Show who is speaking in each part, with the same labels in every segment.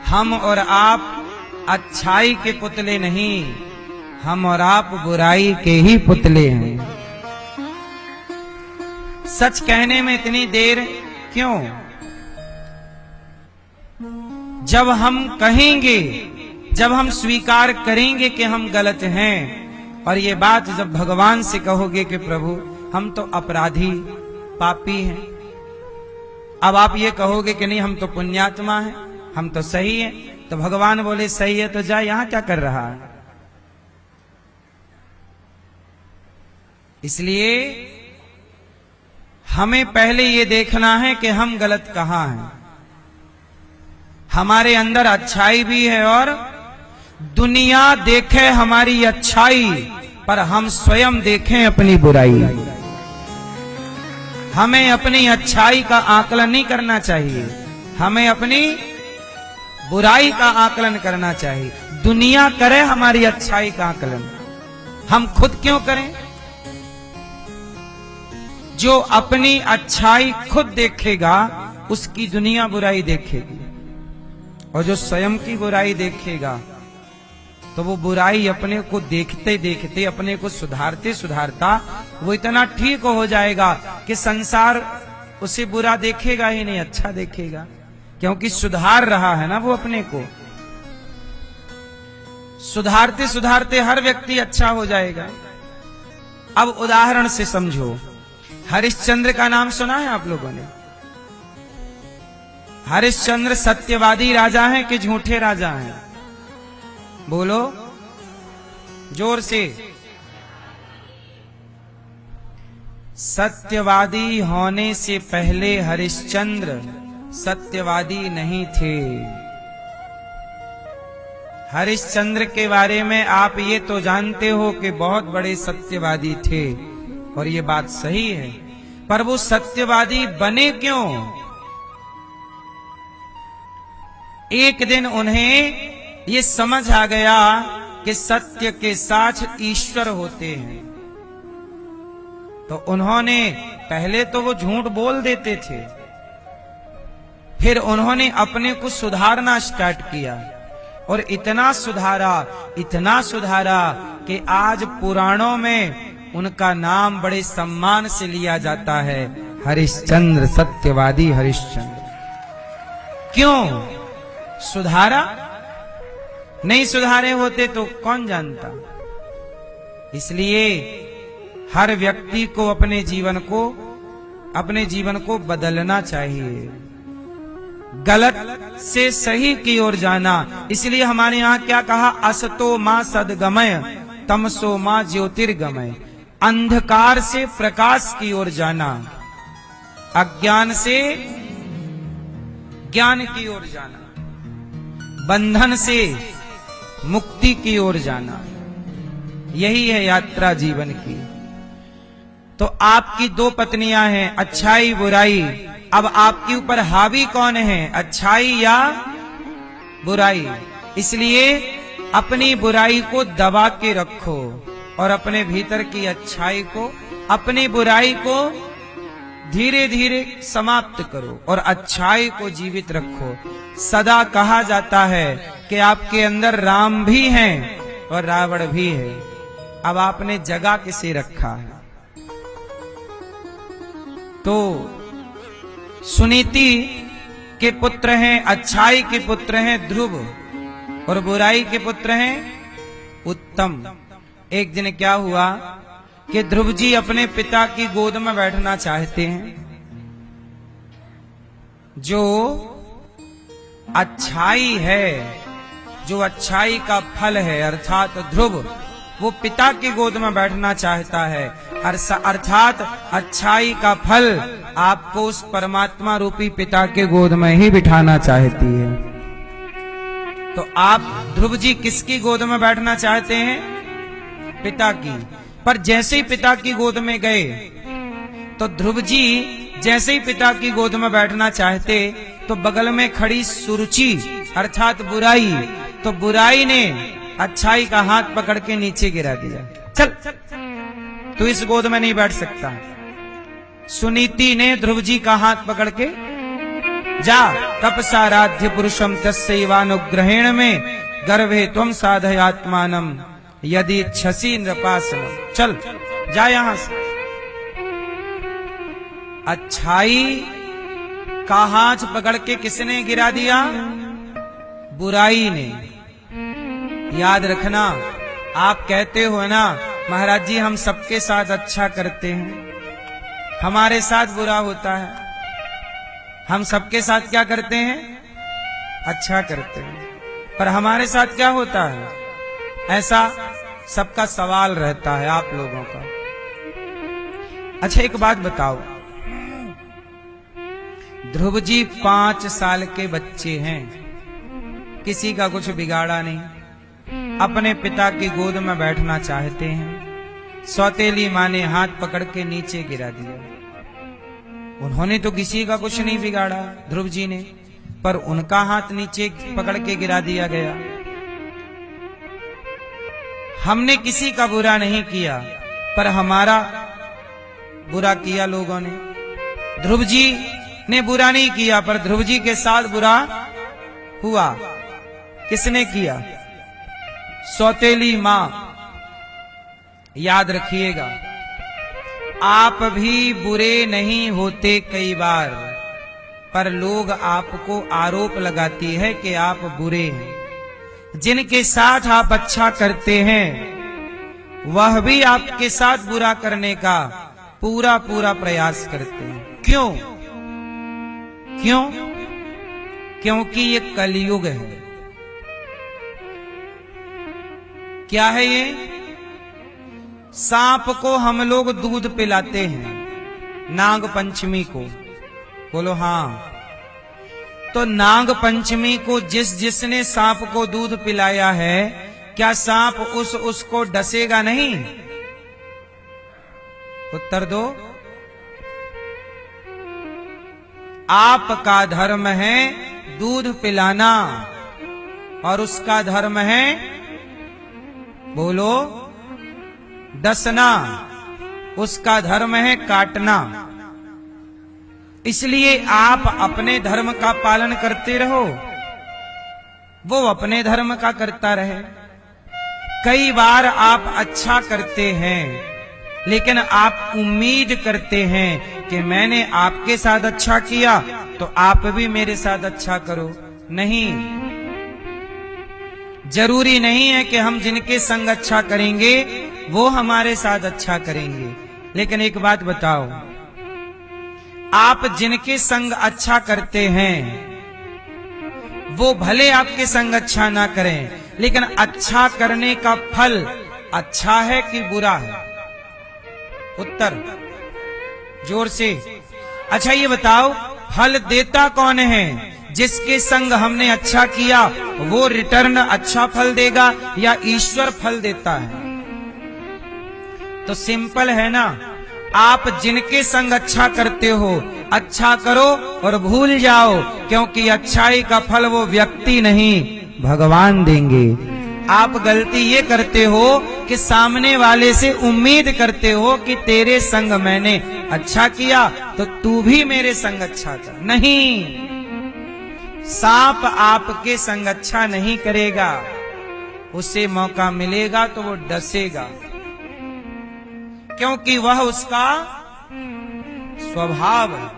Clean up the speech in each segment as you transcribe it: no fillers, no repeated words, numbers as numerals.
Speaker 1: हम और आप अच्छाई के पुतले नहीं, हम और आप बुराई के ही पुतले हैं। सच कहने में इतनी देर क्यों? जब हम कहेंगे, जब हम स्वीकार करेंगे कि हम गलत हैं, और ये बात जब भगवान से कहोगे कि प्रभु हम तो अपराधी पापी हैं, अब आप ये कहोगे कि नहीं हम तो पुण्यात्मा हैं, हम तो सही हैं, तो भगवान बोले सही है तो जा, यहां क्या कर रहा है? इसलिए हमें पहले ये देखना है कि हम गलत कहां हैं। हमारे अंदर अच्छाई भी है और दुनिया देखे हमारी अच्छाई, पर हम स्वयं देखें अपनी बुराई। हमें अपनी अच्छाई का आकलन नहीं करना चाहिए, हमें अपनी बुराई का आकलन करना चाहिए। दुनिया करे हमारी अच्छाई का आकलन, हम खुद क्यों करें? जो अपनी अच्छाई खुद देखेगा उसकी दुनिया बुराई देखेगी, और जो स्वयं की बुराई देखेगा तो वो बुराई अपने को देखते देखते, अपने को सुधारते सुधारता वो इतना ठीक हो जाएगा कि संसार उसे बुरा देखेगा ही नहीं, अच्छा देखेगा, क्योंकि सुधार रहा है ना वो अपने को। सुधारते सुधारते हर व्यक्ति अच्छा हो जाएगा। अब उदाहरण से समझो, हरिश्चंद्र का नाम सुना है आप लोगों ने? हरिश्चंद्र सत्यवादी राजा हैं कि झूठे राजा हैं? बोलो जोर से। सत्यवादी होने से पहले हरिश्चंद्र सत्यवादी नहीं थे। हरिश्चंद्र के बारे में आप ये तो जानते हो कि बहुत बड़े सत्यवादी थे, और ये बात सही है, पर वो सत्यवादी बने क्यों? एक दिन उन्हें ये समझ आ गया कि सत्य के साथ ईश्वर होते हैं, तो उन्होंने, पहले तो वो झूठ बोल देते थे, फिर उन्होंने अपने को सुधारना स्टार्ट किया, और इतना सुधारा कि आज पुराणों में उनका नाम बड़े सम्मान से लिया जाता है, हरिश्चंद्र, सत्यवादी हरिश्चंद्र। क्यों सुधारा? नहीं सुधारे होते तो कौन जानता। इसलिए हर व्यक्ति को अपने जीवन को बदलना चाहिए, गलत से सही की ओर जाना। इसलिए हमारे यहाँ क्या कहा? असतो मां सद्गमय, तमसो मां ज्योतिर्गमय। अंधकार से प्रकाश की ओर जाना, अज्ञान से ज्ञान की ओर जाना, बंधन से मुक्ति की ओर जाना, यही है यात्रा जीवन की। तो आपकी दो पत्नियां हैं, अच्छाई बुराई। अब आपके ऊपर हावी कौन है, अच्छाई या बुराई? इसलिए अपनी बुराई को दबा के रखो और अपने भीतर की अच्छाई को, अपनी बुराई को धीरे धीरे समाप्त करो और अच्छाई को जीवित रखो। सदा कहा जाता है कि आपके अंदर राम भी हैं और रावण भी है। अब आपने जगा किसे रखा है? तो सुनीति के पुत्र हैं, अच्छाई के पुत्र हैं ध्रुव, और बुराई के पुत्र हैं उत्तम। एक दिन क्या हुआ कि ध्रुव जी अपने पिता की गोद में बैठना चाहते हैं। जो अच्छाई है, जो अच्छाई का फल है, अर्थात ध्रुव, वो पिता की गोद में बैठना चाहता है, अर्थात अच्छाई का फल आपको उस परमात्मा रूपी पिता के गोद में ही बिठाना चाहती है। तो आप ध्रुव जी किसकी गोद में बैठना चाहते हैं? पिता की। पर जैसे ही पिता की गोद में गए तो ध्रुव जी जैसे ही पिता की गोद में बैठना चाहते तो बगल में खड़ी सुरुचि अर्थात बुराई, तो बुराई ने अच्छाई का हाथ पकड़ के नीचे गिरा दिया। चल तू इस गोद में नहीं बैठ सकता। सुनीति ने ध्रुव जी का हाथ पकड़ के जा तपसाराध्य पुरुषम तस्यैवानुग्रहेण में गर्भे त्वं साधयात्मानम यदि इच्छसि नृपासनम। चल जा यहां से। अच्छाई का हाथ पकड़ के किसने गिरा दिया? बुराई ने। याद रखना, आप कहते हो ना महाराज जी हम सबके साथ अच्छा करते हैं, हमारे साथ बुरा होता है। हम सबके साथ क्या करते हैं? अच्छा करते हैं, पर हमारे साथ क्या होता है? ऐसा सबका सवाल रहता है आप लोगों का। अच्छा एक बात बताओ, ध्रुव जी 5 साल के बच्चे हैं, किसी का कुछ बिगाड़ा नहीं, अपने पिता की गोद में बैठना चाहते हैं, सौतेली माँ ने हाथ पकड़ के नीचे गिरा दिया। उन्होंने तो किसी का कुछ नहीं बिगाड़ा ध्रुव जी ने, पर उनका हाथ नीचे पकड़ के गिरा दिया गया। हमने किसी का बुरा नहीं किया, पर हमारा बुरा किया लोगों ने। ध्रुव जी ने बुरा नहीं किया, पर ध्रुव जी के साथ बुरा हुआ। किसने किया? सौतेली मां। याद रखिएगा, आप भी बुरे नहीं होते कई बार, पर लोग आपको आरोप लगाती है कि आप बुरे हैं। जिनके साथ आप अच्छा करते हैं वह भी आपके साथ बुरा करने का पूरा पूरा प्रयास करते हैं। क्यों? क्यों? क्योंकि ये कलयुग है। क्या है ये? सांप को हम लोग दूध पिलाते हैं नाग पंचमी को, बोलो हाँ। तो नाग पंचमी को जिसने सांप को दूध पिलाया है, क्या सांप उसको डसेगा नहीं? उत्तर दो। आपका धर्म है दूध पिलाना और उसका धर्म है, बोलो, डसना। उसका धर्म है काटना। इसलिए आप अपने धर्म का पालन करते रहो, वो अपने धर्म का करता रहे। कई बार आप अच्छा करते हैं, लेकिन आप उम्मीद करते हैं कि मैंने आपके साथ अच्छा किया तो आप भी मेरे साथ अच्छा करो। नहीं, जरूरी नहीं है कि हम जिनके संग अच्छा करेंगे वो हमारे साथ अच्छा करेंगे। लेकिन एक बात बताओ, आप जिनके संग अच्छा करते हैं वो भले आपके संग अच्छा ना करें, लेकिन अच्छा करने का फल अच्छा है कि बुरा है? उत्तर जोर से। अच्छा ये बताओ, फल देता कौन है? जिसके संग हमने अच्छा किया वो रिटर्न अच्छा फल देगा या ईश्वर फल देता है? तो सिंपल है ना, आप जिनके संग अच्छा करते हो अच्छा करो और भूल जाओ, क्योंकि अच्छाई का फल वो व्यक्ति नहीं भगवान देंगे। आप गलती ये करते हो कि सामने वाले से उम्मीद करते हो कि तेरे संग मैंने अच्छा किया तो तू भी मेरे संग अच्छा कर। नहीं, सांप आपके संग अच्छा नहीं करेगा, उसे मौका मिलेगा तो वो डसेगा, क्योंकि वह उसका स्वभाव है।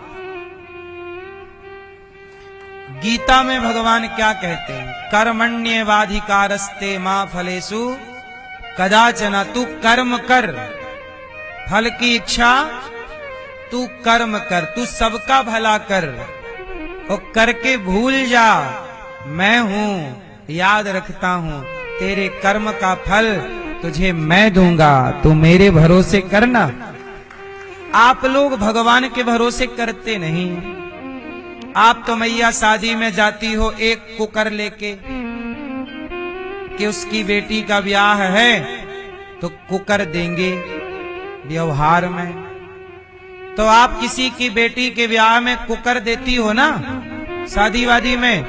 Speaker 1: गीता में भगवान क्या कहते हैं? कर्मण्येवाधिकारस्ते मां फलेषु कदाचन। तू कर्म कर, फल की इच्छा तू कर्म कर, तू सबका भला कर और करके भूल जा मैं हूं, याद रखता हूं तेरे कर्म का फल तुझे मैं दूंगा, तू मेरे भरोसे करना। आप लोग भगवान के भरोसे करते नहीं। आप तो मैया शादी में जाती हो एक कुकर लेके कि उसकी बेटी का ब्याह है तो कुकर देंगे व्यवहार में। तो आप किसी की बेटी के ब्याह में कुकर देती हो ना शादी वादी में,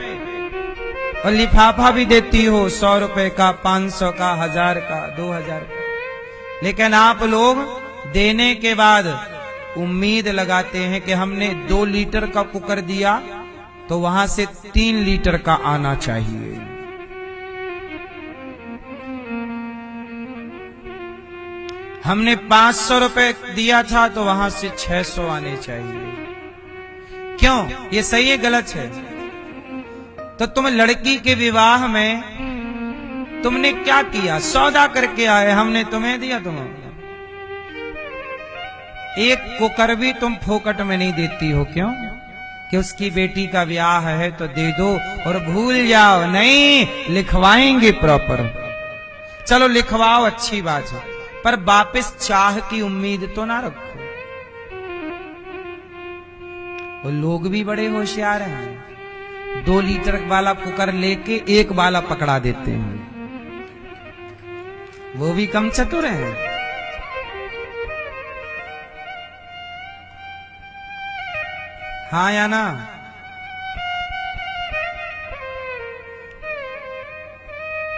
Speaker 1: और लिफाफा भी देती हो 100 रुपए का, 500 का, 1000 का, 2000 का। लेकिन आप लोग देने के बाद उम्मीद लगाते हैं कि हमने 2 लीटर का कुकर दिया तो वहां से 3 लीटर का आना चाहिए। हमने 500 रुपए दिया था तो वहां से 600 आने चाहिए। क्यों? ये सही है गलत है? तो तुम लड़की के विवाह में तुमने क्या किया? सौदा करके आए, हमने तुम्हें दिया। तुम्हें एक कुकर भी तुम फोकट में नहीं देती हो। क्यों? कि उसकी बेटी का ब्याह है तो दे दो और भूल जाओ। नहीं, लिखवाएंगे प्रॉपर। चलो लिखवाओ, अच्छी बात है, पर वापस चाह की उम्मीद तो ना रखो। वो लोग भी बड़े होशियार हैं, 2 लीटर वाला कुकर लेके 1 वाला पकड़ा देते हैं। वो भी कम चतुर हैं। हाँ या ना?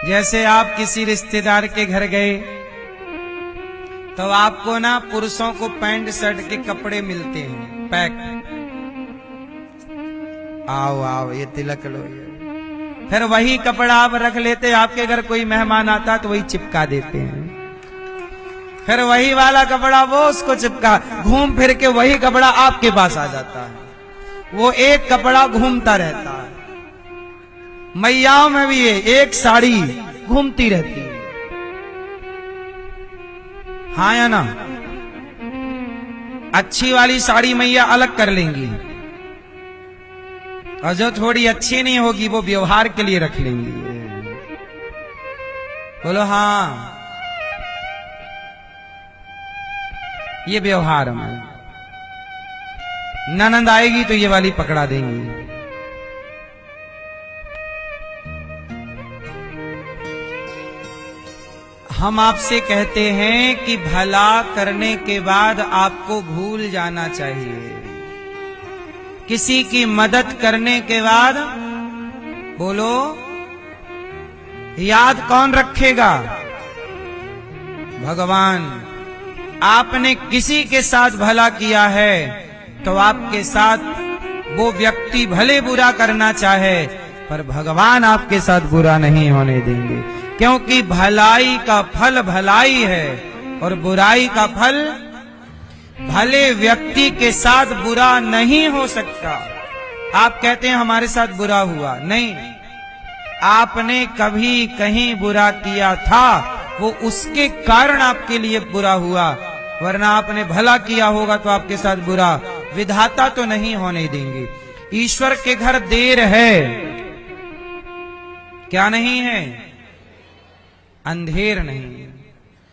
Speaker 1: जैसे आप किसी रिश्तेदार के घर गए तो आपको ना पुरुषों को पैंट शर्ट के कपड़े मिलते हैं पैक। आओ आओ ये तिलक लो, ये फिर वही कपड़ा आप रख लेते। आपके घर कोई मेहमान आता तो वही चिपका देते हैं। फिर वही वाला कपड़ा वो उसको चिपका, घूम फिर के वही कपड़ा आपके पास आ जाता है। वो एक कपड़ा घूमता रहता है। मैयाओं में भी एक साड़ी घूमती रहती है। हाँ या ना? अच्छी वाली साड़ी मैया अलग कर लेंगी और जो थोड़ी अच्छी नहीं होगी वो व्यवहार के लिए रख लेंगी। बोलो हाँ, ये व्यवहार हमारा। ननद आएगी तो ये वाली पकड़ा देंगी। हम आपसे कहते हैं कि भला करने के बाद आपको भूल जाना चाहिए। किसी की मदद करने के बाद बोलो, याद कौन रखेगा? भगवान। आपने किसी के साथ भला किया है तो आपके साथ वो व्यक्ति भले बुरा करना चाहे, पर भगवान आपके साथ बुरा नहीं होने देंगे, क्योंकि भलाई का फल भलाई है और बुराई का फल भले व्यक्ति के साथ बुरा नहीं हो सकता। आप कहते हैं हमारे साथ बुरा हुआ, नहीं, आपने कभी कहीं बुरा किया था, वो उसके कारण आपके लिए बुरा हुआ, वरना आपने भला किया होगा तो आपके साथ बुरा विधाता तो नहीं होने देंगे। ईश्वर के घर देर है, क्या नहीं है? अंधेर नहीं है।